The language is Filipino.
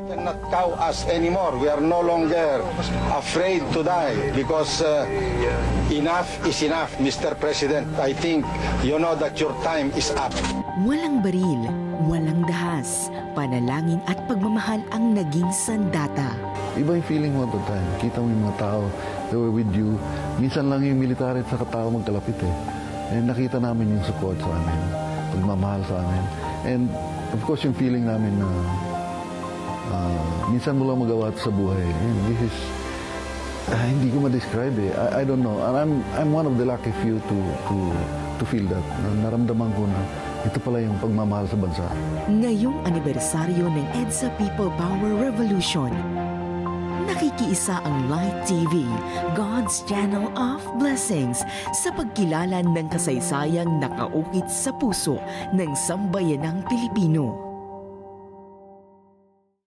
Cannot cow us anymore. We are no longer afraid to die because enough is enough, Mr. President. I think you know that your time is up. Walang baril, walang dahas, panalangin at pagmamahal ang naging sandata. Iba yung feeling mo at the time. Kita mo yung mga tao, they were with you. Minsan lang yung military at saka tao magkalapit eh. And nakita namin yung support sa amin, pagmamahal sa amin. And of course yung feeling namin na minsan mo lang magawa ito sa buhay. And this is, hindi ko ma-describe eh. I don't know. And I'm one of the lucky few to feel that. Naramdaman ko na ito pala yung pagmamahal sa bansa. Ngayong anibersaryo ng EDSA People Power Revolution, nakikiisa ang Light TV, God's Channel of Blessings, sa pagkilala ng kasaysayang nakaukit sa puso ng sambayanang Pilipino.